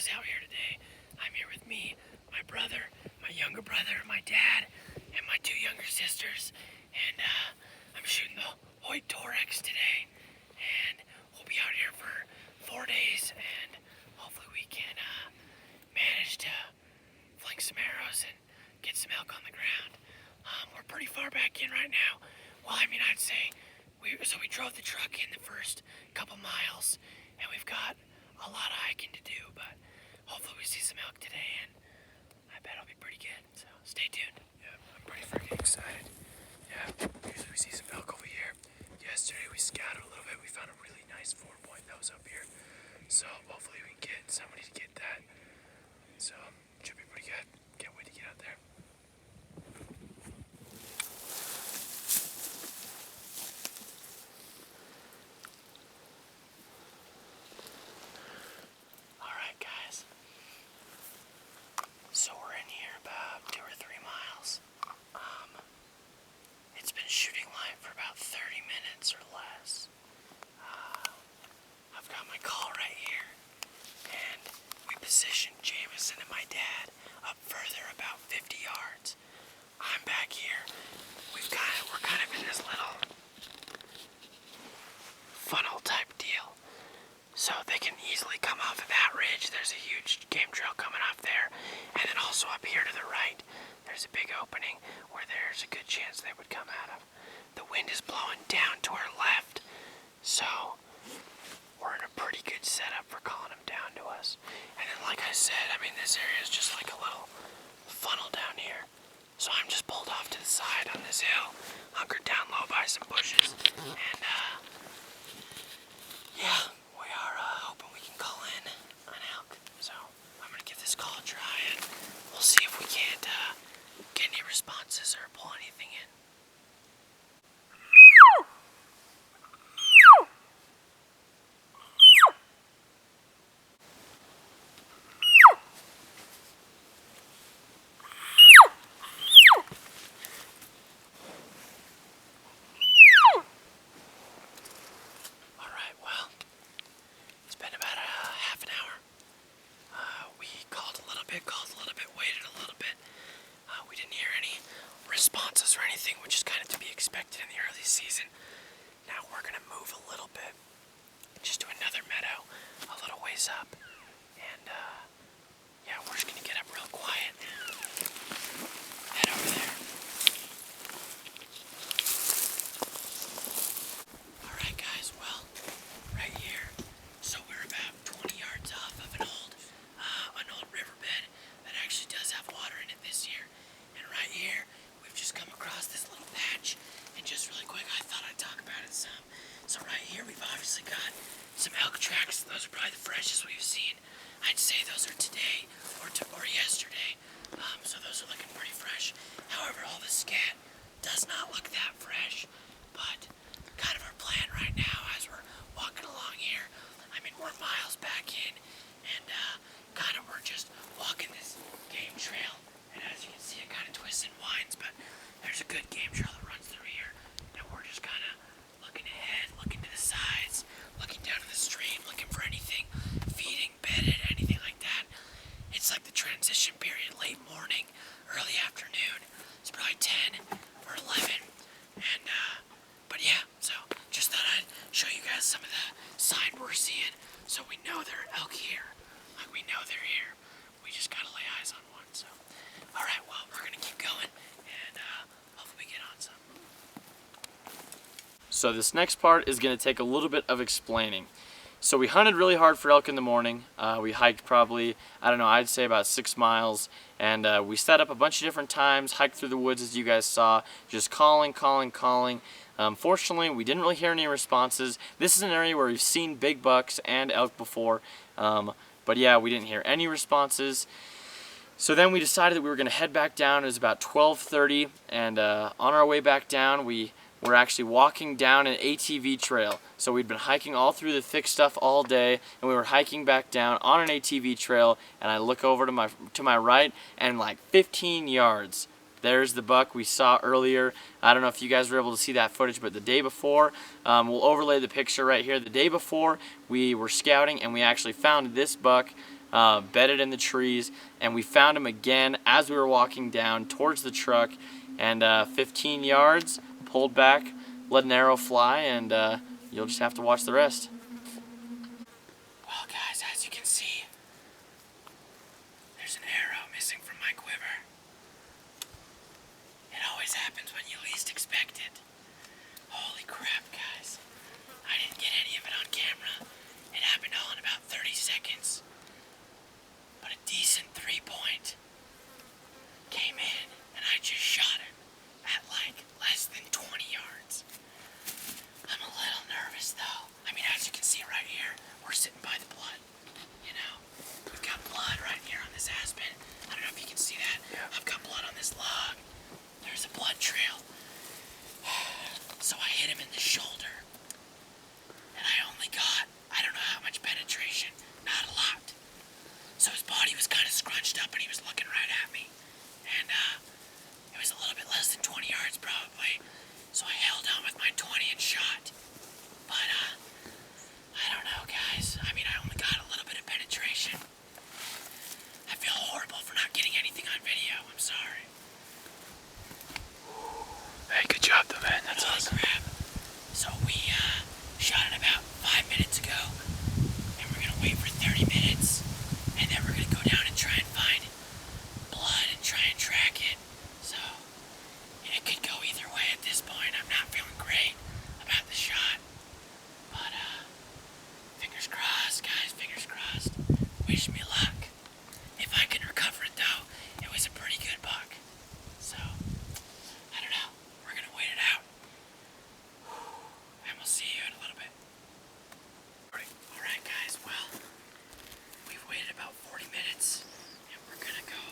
is out here today. I'm here with me, my brother, my younger brother, my dad, and my two younger sisters. And I'm shooting the Hoyt Torex today. And we'll be out here for 4 days, and hopefully we can manage to fling some arrows and get some elk on the ground. We're pretty far back in right now. Well, I mean, I'd say, we drove the truck in the first couple miles, and we've got a lot of hiking to do, but hopefully we see some elk today, and I bet it'll be pretty good, so stay tuned. Yeah, I'm pretty freaking excited. Yeah, usually we see some elk over here. Yesterday we scouted a little bit. We found a really nice 4-point that was up here, so hopefully we can get somebody to get that. So, should be pretty good. Can't wait to get out there. Alright guys, so we're in here about 2 or 3 miles. It's been shooting light for about 30 minutes or less. I've got my call right here, and we positioned Jameson and my dad up further, about 50 yards. I'm back here. We're kind of in this little funnel type deal. So they can easily come off of that ridge. There's a huge game trail coming off there. And then also up here to the right, there's a big opening where there's a good chance they would come out of. The wind is blowing down to our left. So we're in a pretty good setup for calling them down to us. And then like I said, I mean, this area is just like a little funnel down here. So I'm just pulled off to the side on this hill, hunkered down low by some bushes. And yeah, we are hoping we can call in an elk. So I'm going to give this call a try, and we'll see if we can't get any responses or pull anything in. Waited a little bit. We didn't hear any responses or anything, which is kind of to be expected in the early season. Now we're going to move a little bit, just to another meadow, a little ways up. And yeah, we're just going to get up real quiet. Head over there. Alright guys, well, right here. So we're about 20 yards off of an old riverbed that actually does have water in it this year. And right here, we've just come across this little patch. And just really quick, I thought I'd talk about it some. So right here, we've obviously got some elk tracks. Those are probably the freshest we've seen. I'd say those are today or yesterday. So those are looking pretty fresh. However, all the scat does not look that fresh. But kind of our plan right now as we're walking along here, I mean, we're miles back in, and kind of we're just walking this game trail, and as you can see, it kind of twists and winds, but there's a good game trail that runs through here, and we're just kind of looking ahead, looking to the sides, looking down to the stream, looking for anything feeding, bedded, anything like that. It's like the transition period, late morning, early afternoon. It's probably 10 or 11, and but yeah, so just thought I'd show you guys some of the sign we're seeing, so we know there are elk here. Like, we know they're here. We just gotta lay eyes on one, so. Alright, well, we're gonna keep going, and hopefully we get on some. So this next part is gonna take a little bit of explaining. So we hunted really hard for elk in the morning. We hiked probably, I don't know, I'd say about 6 miles. And we set up a bunch of different times, hiked through the woods as you guys saw, just calling. Fortunately, we didn't really hear any responses. This is an area where we've seen big bucks and elk before. But yeah, we didn't hear any responses. So then we decided that we were going to head back down. It was about 12:30, and on our way back down, we were actually walking down an ATV trail. So we'd been hiking all through the thick stuff all day, and we were hiking back down on an ATV trail, and I look over to my right, and like 15 yards, there's the buck we saw earlier. I don't know if you guys were able to see that footage, but the day before, we'll overlay the picture right here. The day before, we were scouting, and we actually found this buck bedded in the trees, and we found him again as we were walking down towards the truck, and 15 yards, pulled back, let an arrow fly, and you'll just have to watch the rest. Well, guys, as you can see, there's an arrow missing from my quiver. It always happens when you least expect it. Holy crap, guys. I didn't get any of it on camera. It happened all in about 30 seconds. But a decent 3-point came in, and I just shot it at like less than 20 yards. I'm a little nervous though. I mean, as you can see right here, we're sitting by the blood. You know, we've got blood right here on this aspen. I don't know if you can see that. Yeah. I've got blood on this log. There's a blood trail. So I hit him in the shoulder. And I only got, I don't know how much penetration. Not a lot. So his body was kind of scrunched up and he was looking right at me. And it was a little bit less than 20 yards probably. So I held on with my 20 and shot. But I don't know, guys. I mean, I only got a little bit of penetration. I feel horrible for not getting anything on video. I'm sorry. Hey, good job though, man. That's awesome. Crap. So we shot it about 5 minutes ago, and we're gonna wait for 30 minutes, and then we're gonna go down and try and find blood and try and track it. So it could go either way at this point. I'm not feeling great about the shot, but fingers crossed, guys. Fingers crossed. Wish me luck. If I can recover it though, it was a pretty good buck. So I don't know. We're gonna wait it out. And we'll see you in a little bit. Alright guys, well, we've waited about 40 minutes and we're gonna go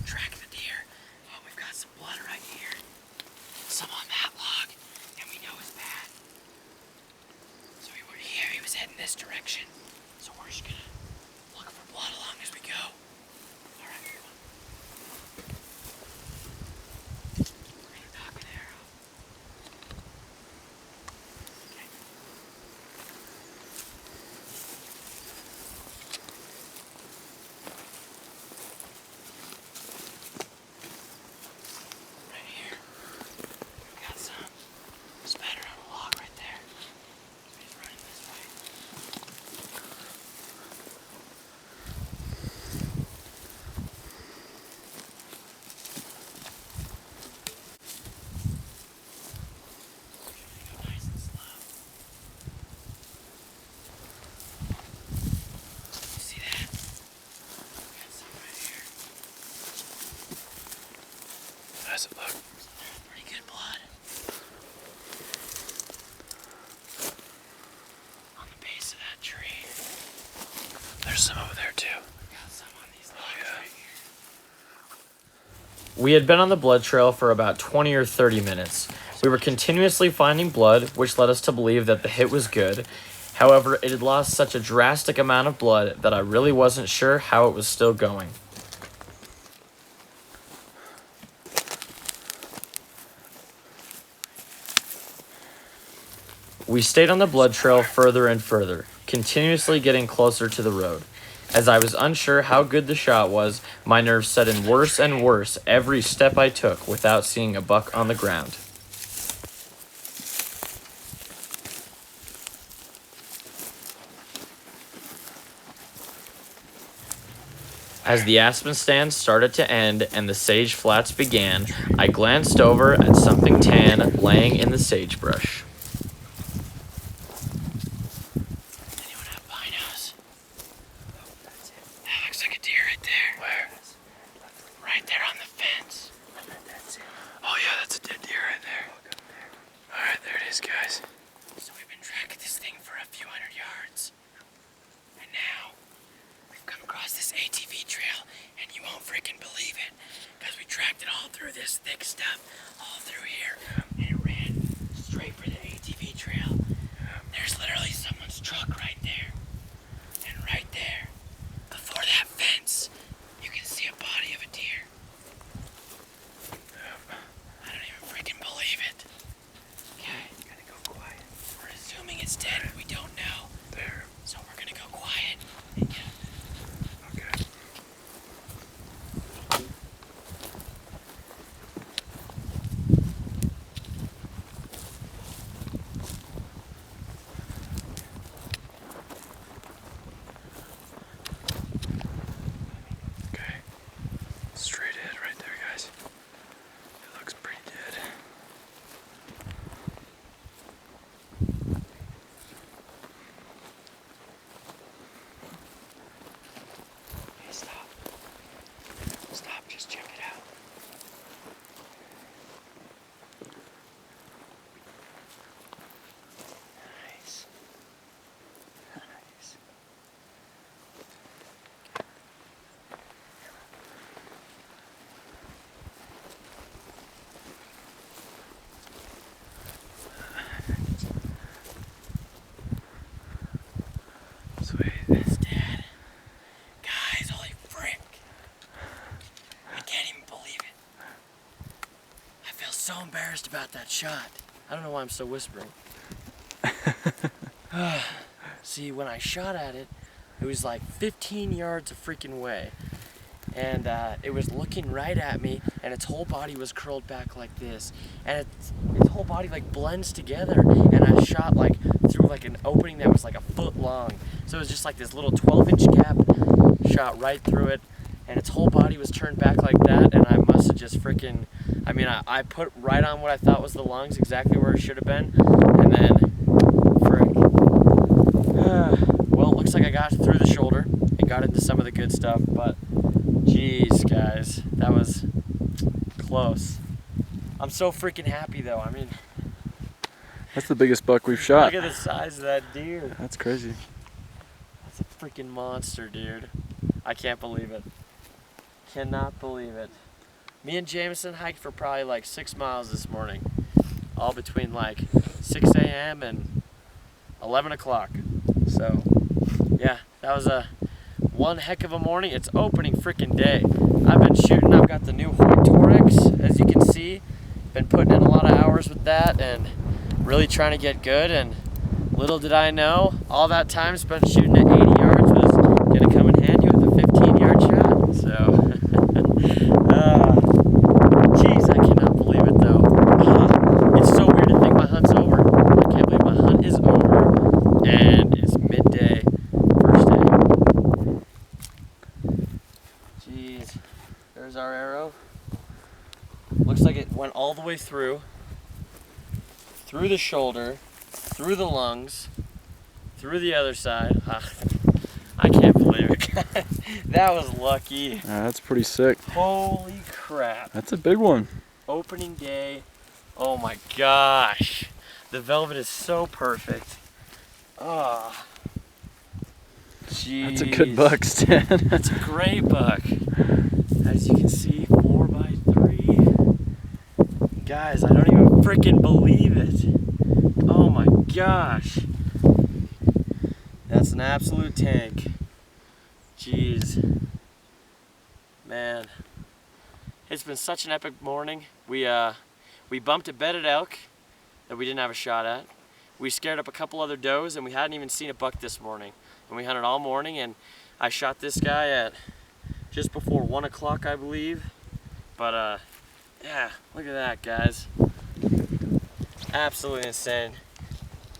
track the deer. Oh, we've got some blood right here. Some on that log, and we know it's bad. So we were here, he was heading this direction. So we're just gonna look for blood along as we go. Alright, everyone. We're gonna knock an arrow. Okay. Right here. We got some spatter on a log right there. He's running this way. Go nice and slow. You see that? We got some right here. How does it look? There's pretty good blood. On the base of that tree. There's some over there too. Got some on these logs right here. We had been on the blood trail for about 20 or 30 minutes. We were continuously finding blood, which led us to believe that the hit was good. However, it had lost such a drastic amount of blood that I really wasn't sure how it was still going. We stayed on the blood trail further and further, continuously getting closer to the road. As I was unsure how good the shot was, my nerves set in worse and worse every step I took without seeing a buck on the ground. As the aspen stand started to end and the sage flats began, I glanced over at something tan laying in the sagebrush. Anyone have binos? That looks like a deer right there. Where? Right there on the fence. Oh yeah, that's a dead deer right there. Alright, there it is, guys. So we've been tracking this thing for a few hundred yards. And now, we've come across this ATV trail, and you won't freaking believe it. Because we tracked it all through this thick stuff, all through here. And it ran straight for the ATV trail. There's literally someone's truck right there. And right there, before that fence, you can see a body of a deer. I don't even freaking believe it. Okay. Gotta go quiet. We're assuming it's dead, but we don't know. There. So we're gonna go quiet and get Sweet. It's dead. Guys, holy frick. I can't even believe it. I feel so embarrassed about that shot. I don't know why I'm still whispering. See, when I shot at it, it was like 15 yards a freaking way. And it was looking right at me, and its whole body was curled back like this. And its whole body like blends together. And I shot like through like an opening that was like a foot long. So it was just like this little 12-inch gap, shot right through it. And its whole body was turned back like that, and I must have just freaking, I mean, I put right on what I thought was the lungs, exactly where it should have been. And then, frick. Well, it looks like I got through the shoulder and got into some of the good stuff, but jeez, guys, that was close. I'm so freaking happy, though. I mean, That's the biggest buck we've shot. look at the size of that deer. That's crazy. That's a freaking monster, dude. I can't believe it. Cannot believe it. Me and Jameson hiked for probably like 6 miles this morning. All between like 6 a.m. and 11 o'clock. So, yeah, that was one heck of a morning. It's opening freaking day. I've been shooting. I've got the new Torex, as you can see. Been putting in a lot of hours with that and really trying to get good. And little did I know, all that time spent shooting at 80 yards was going to come in handy with a 15-yard shot. So, jeez, I cannot believe it though. It's so weird to think my hunt's over. I can't believe my hunt is over and it's midday, first day. Jeez, there's our arrow. Looks like it went all the way through the shoulder, through the lungs, through the other side. I can't believe it, guys. That was lucky. That's pretty sick. Holy crap. That's a big one. Opening day. Oh my gosh. The velvet is so perfect. Oh. Jeez. That's a good buck, Stan. That's a great buck. As you can see, 4x3. Guys, I don't even freaking believe it. Oh my gosh. That's an absolute tank. Jeez. Man. It's been such an epic morning. We bumped a bedded elk that we didn't have a shot at. We scared up a couple other does, and we hadn't even seen a buck this morning. And we hunted all morning, and I shot this guy at just before 1 o'clock, I believe. But yeah, look at that, guys. Absolutely insane.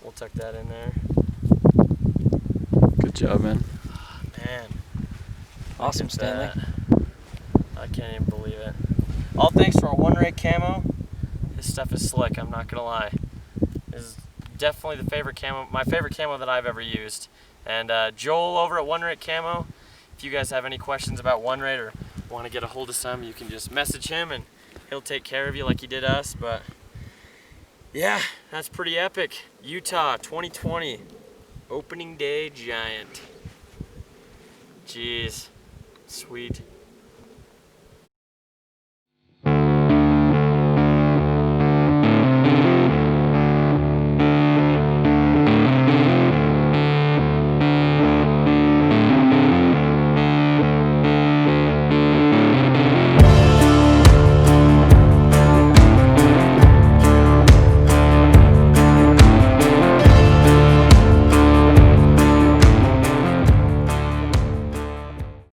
We'll tuck that in there. Good job, man. Oh, man. Awesome, Look at Stanley. that. I can't even believe it. All thanks to our WonRate camo. This stuff is slick, I'm not gonna lie. This is definitely the favorite camo, my favorite camo that I've ever used. And Joel over at WonRate Camo, if you guys have any questions about WonRate or want to get a hold of some, you can just message him and he'll take care of you like he did us. But yeah, that's pretty epic. Utah 2020 opening day giant. Jeez, sweet.